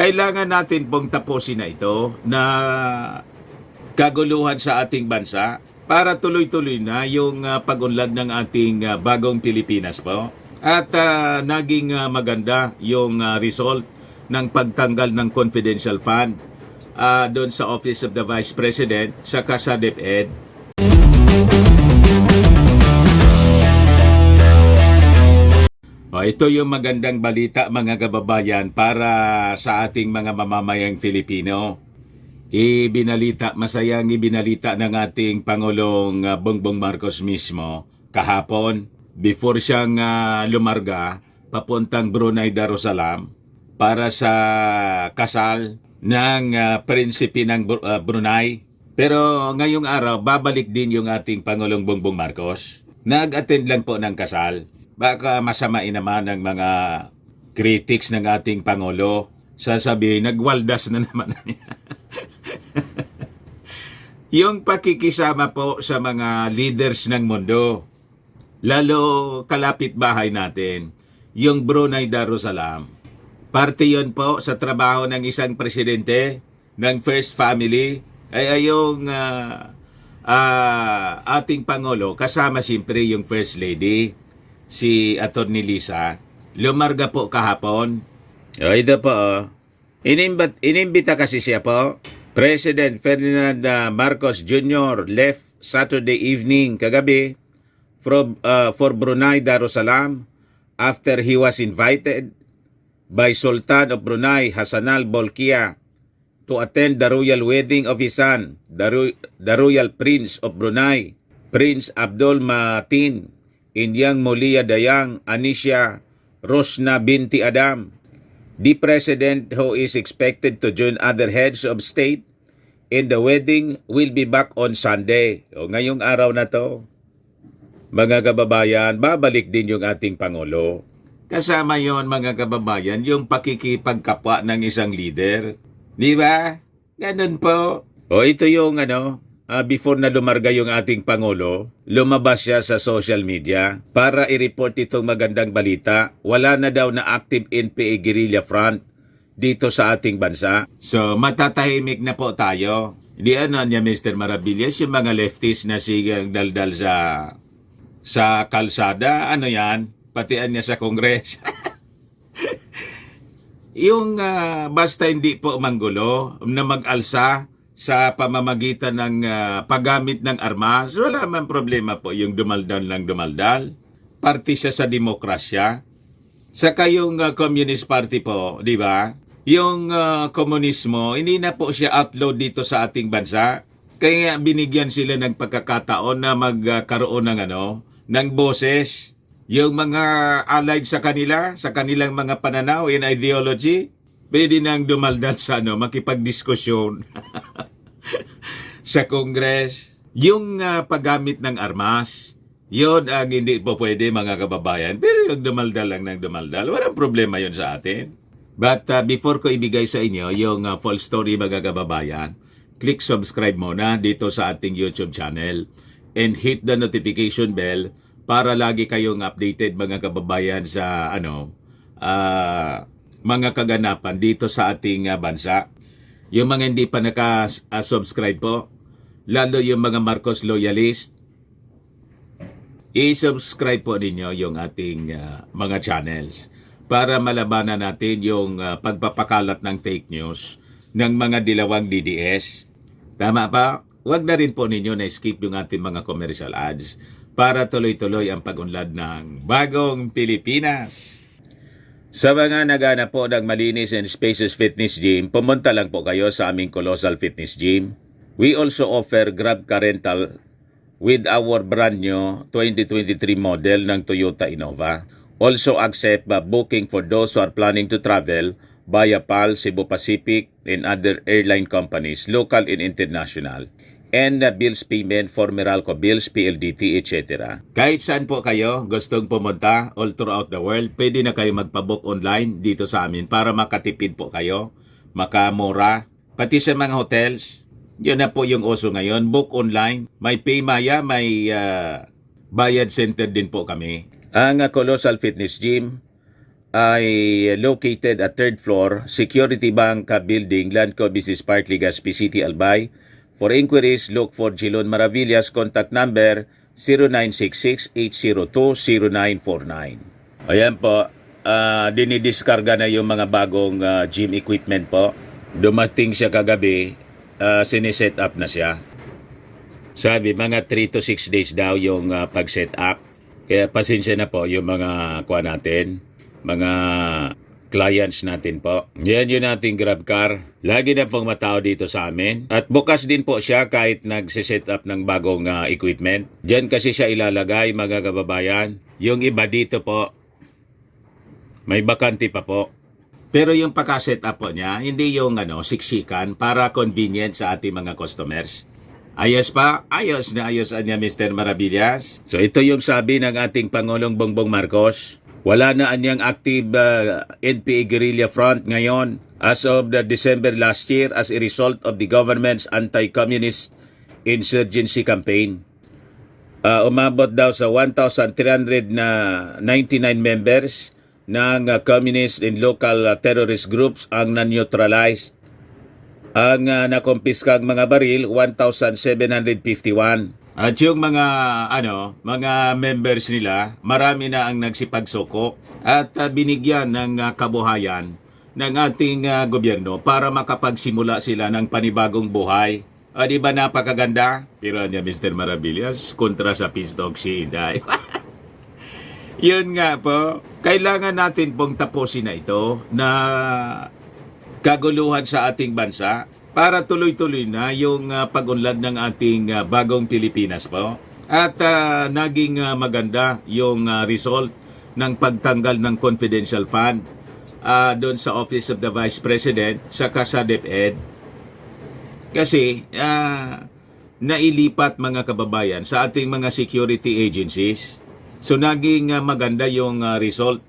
kailangan natin pong tapusin na ito na kaguluhan sa ating bansa para tuloy-tuloy na yung pag-unlad ng ating bagong Pilipinas po. At naging maganda yung result ng pagtanggal ng confidential fund doon sa Office of the Vice President saka sa DepEd. Ito yung magandang balita mga kababayan para sa ating mga mamamayang Filipino. Masayang ibinalita ng ating Pangulong Bongbong Marcos mismo kahapon before siyang lumarga papuntang Brunei Darussalam para sa kasal ng prinsipe ng Brunei. Pero ngayong araw, babalik din yung ating Pangulong Bongbong Marcos. Nag-attend lang po ng kasal. Baka masamain naman ng mga critics ng ating Pangulo. Sasabihin, nagwaldas na naman niya. Yung pakikisama po sa mga leaders ng mundo, lalo kalapit bahay natin, yung Brunei Darussalam. Parte yun po sa trabaho ng isang presidente ng First Family, ay yung ating Pangulo, kasama siyempre yung First Lady, si Atty. Lisa. Lumarga po kahapon. Ito po. Inimbita kasi siya po. President Ferdinand Marcos Jr. left Saturday evening kagabi for Brunei Darussalam after he was invited by Sultan of Brunei Hassanal Bolkiah to attend the royal wedding of his son, the Royal Prince of Brunei, Prince Abdul Matin Inyang Mulia Dayang Anisha Rosna binti Adam. The president who is expected to join other heads of state in the wedding will be back on Sunday. Ngayong araw na to, mga kababayan, babalik din yung ating Pangulo. Kasama yon mga kababayan, yung pakikipagkapwa ng isang leader. Di ba? Ganun po. Ito yung before na lumarga yung ating Pangulo, lumabas siya sa social media para i-report itong magandang balita. Wala na daw na active NPA guerrilla front dito sa ating bansa. So, matatahimik na po tayo. Hindi niya Mr. Maravillas, yung mga lefties na sigang daldal sa kalsada, yan? Patian niya sa Kongres. Yung basta hindi po manggulo na mag-alsa sa pamamagitan ng paggamit ng armas, wala man problema po yung dumaldal ng dumaldal. Party siya sa demokrasya. Saka yung Communist Party po, di ba? Yung komunismo, hindi na po siya upload dito sa ating bansa. Kaya binigyan sila ng pagkakataon na magkaroon ng boses. Yung mga allied sa kanila, sa kanilang mga pananaw and ideology, pwede nang dumaldal sa makipagdiskusyon sa Congress. Yung paggamit ng armas, yun ang hindi po pwede mga kababayan. Pero yung dumaldal lang ng dumaldal, walang problema yun sa atin. But before ko ibigay sa inyo yung full story mga kababayan, click subscribe muna dito sa ating YouTube channel and hit the notification bell para lagi kayong updated mga kababayan sa mga kaganapan dito sa ating bansa. Yung mga hindi pa naka-subscribe po, lalo yung mga Marcos loyalist, i-subscribe po ninyo yung ating mga channels para malabanan natin yung pagpapakalat ng fake news ng mga dilawang DDS. Tama pa? Huwag na rin po ninyo na-skip yung ating mga commercial ads para tuloy-tuloy ang pag-unlad ng bagong Pilipinas. Sa mga naghanap po ng malinis and spacious fitness gym, pumunta lang po kayo sa aming Colossal Fitness Gym. We also offer Grab Car Rental with our brand new 2023 model ng Toyota Innova. Also accept booking for those who are planning to travel via PAL, Cebu Pacific, and other airline companies, local and international. And bills payment for Meralco bills, PLDT, etc. Kahit saan po kayo gustong pumunta all throughout the world, pwede na kayo magpabook online dito sa amin para makatipid po kayo, makamura. Pati sa mga hotels, yun na po yung uso ngayon, book online. May Paymaya, may bayad center din po kami. Ang Colossal Fitness Gym ay located at third floor, Security Bank Building, Landco Business Park, Legazpi City, Albay. For inquiries, look for Jilon Maravillas, contact number 0966-802-0949. Ayan po, dinidiskarga na yung mga bagong gym equipment po. Dumating siya kagabi, siniset up na siya. Sabi, mga 3 to 6 days daw yung pag-set up. Kaya pasensya na po yung mga kuha natin, mga clients natin po. Yan yung ating Grab car. Lagi na pong matao dito sa amin. At bukas din po siya kahit nagsiset up ng bagong equipment. Diyan kasi siya ilalagay, mga kababayan. Yung iba dito po, may bakante pa po. Pero yung pagka-set up po niya, hindi yung siksikan para convenient sa ating mga customers. Ayos pa? Ayos na ayos niya, Mr. Maravillas. So ito yung sabi ng ating Pangulong Bongbong Marcos. Wala na anyang active NPA guerrilla front ngayon as of the December last year as a result of the government's anti-communist insurgency campaign. Umabot daw sa 1,399 members ng communist and local terrorist groups ang na-neutralized. Ang nakumpiskang mga baril, 1,751. At yung mga members nila, marami na ang nagsipagsuko at binigyan ng kabuhayan ng ating gobyerno para makapagsimula sila ng panibagong buhay. Di ba napakaganda? Pero niya, Mr. Maravillas, kontra sa Pistok si Inday. Yun nga po, kailangan natin pong tapusin na ito na kaguluhan sa ating bansa para tuloy-tuloy na yung pag-unlad ng ating bagong Pilipinas po. At naging maganda yung result ng pagtanggal ng confidential fund doon sa Office of the Vice President saka sa DepEd. Kasi nailipat mga kababayan sa ating mga security agencies. So naging maganda yung result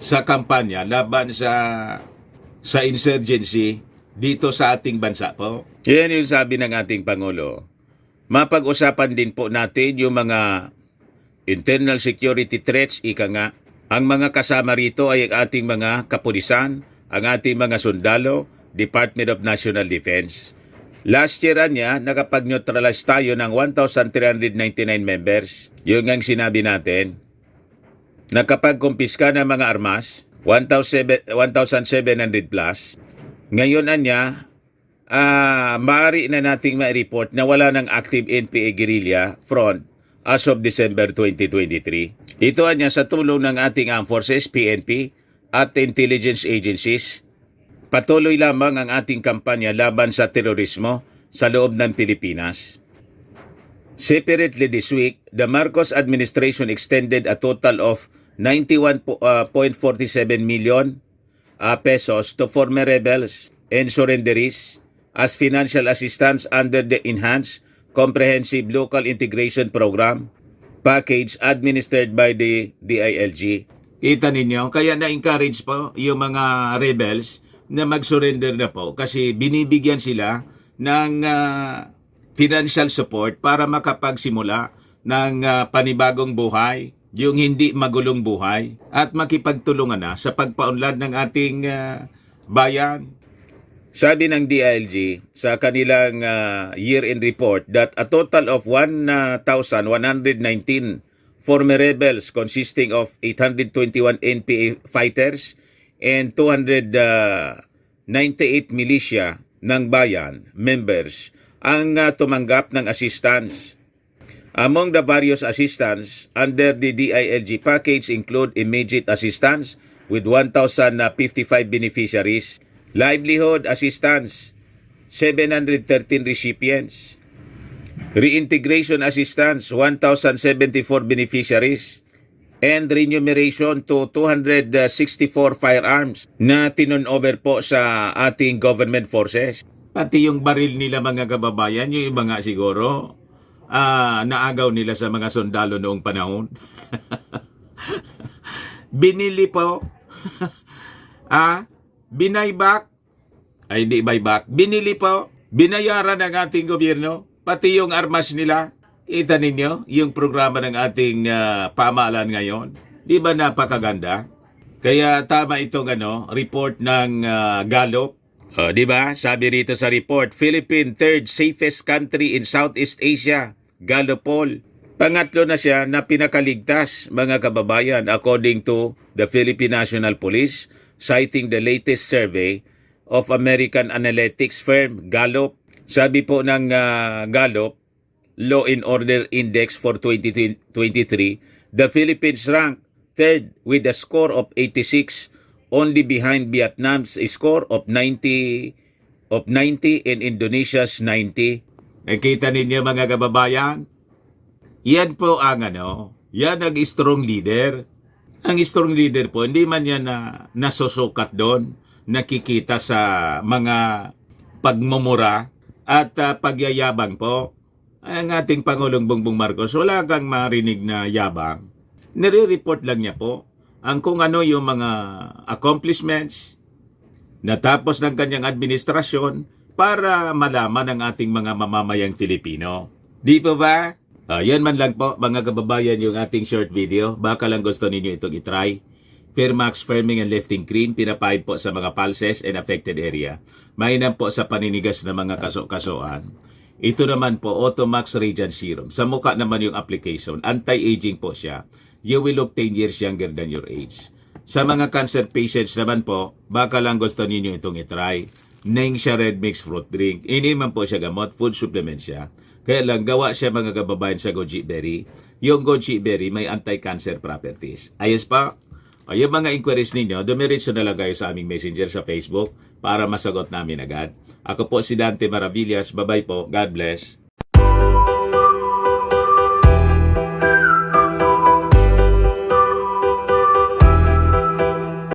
sa kampanya laban sa insurgency dito sa ating bansa po. Yan yung sabi ng ating Pangulo. Mapag-usapan din po natin yung mga internal security threats, ika nga. Ang mga kasama rito ay ang ating mga kapulisan, ang ating mga sundalo, Department of National Defense. Last year niya, nakapag-neutralize tayo ng 1,399 members. Yung ang sinabi natin. Nakapag-kumpiska ng mga armas, 1,700 plus. Ngayon anya, maaari na nating ma-report na wala ng active NPA guerrilla front as of December 2023. Ito anya sa tulong ng ating armed forces, PNP, at intelligence agencies. Patuloy lamang ang ating kampanya laban sa terorismo sa loob ng Pilipinas. Separately this week, the Marcos administration extended a total of 91.47 million pesos to former rebels and surrenderies as financial assistance under the Enhanced Comprehensive Local Integration Program package administered by the DILG. Kita ninyo, kaya na-encourage po yung mga rebels na mag-surrender na po kasi binibigyan sila ng financial support para makapagsimula ng panibagong buhay, yung hindi magulong buhay at makipagtulungan na sa pagpaunlad ng ating bayan. Sabi ng DILG sa kanilang year-end report that a total of 1,119 former rebels consisting of 821 NPA fighters and 298 militia ng bayan members ang tumanggap ng assistance. Among the various assistance under the DILG package include immediate assistance with 1,055 beneficiaries, livelihood assistance, 713 recipients, reintegration assistance, 1,074 beneficiaries, and remuneration to 264 firearms na tinon-over po sa ating government forces. Pati yung baril nila mga kababayan, yung iba nga siguro, naagaw nila sa mga sundalo noong panahon. Binili po. Binayback. Ay, di buyback. Binili po. Binayaran ng ating gobyerno. Pati yung armas nila. Kita ninyo yung programa ng ating pamahalaan ngayon. Di ba napakaganda? Kaya tama itong report ng Gallup. Di ba? Sabi rito sa report, Philippine third safest country in Southeast Asia, Gallup poll. Pangatlo na siya na pinakaligtas, mga kababayan, according to the Philippine National Police, citing the latest survey of American analytics firm Gallup. Sabi po ng Gallup, Law and Order Index for 2023, the Philippines ranked third with a score of 86, only behind Vietnam's score of 90 and Indonesia's 90. Nakita ninyo mga kababayan? Yan po ang yan ang strong leader. Ang strong leader po, hindi man yan nasusukat doon, nakikita sa mga pagmumura at pagyayabang po. Ang ating Pangulong Bongbong Marcos, wala kang marinig na yabang. Nire-report lang niya po ang kung ano yung mga accomplishments natapos ng kanyang administrasyon para malaman ng ating mga mamamayang Filipino. Di po ba? Yan man lang po mga kababayan yung ating short video. Baka lang gusto ninyo itong itry. Fairmax Firming and Lifting Cream, pinapahid po sa mga pulses and affected area. Mainam po sa paninigas na mga kaso-kasuan. Ito naman po, Automax Radiant Serum. Sa mukha naman yung application. Anti-aging po siya. You will look 10 years younger than your age. Sa mga cancer patients naman po, baka lang gusto ninyo itong itry. Ningxia Red Mix Fruit Drink. Ini man po siya gamot, food supplement siya. Kaya lang gawa siya mga kababayan sa goji berry. Yung goji berry may anti-cancer properties. Ayos pa? O yung mga inquiries ninyo, dumiretso na lang kayo sa aming messenger sa Facebook para masagot namin agad. Ako po si Dante Maravillas. Bye-bye po. God bless.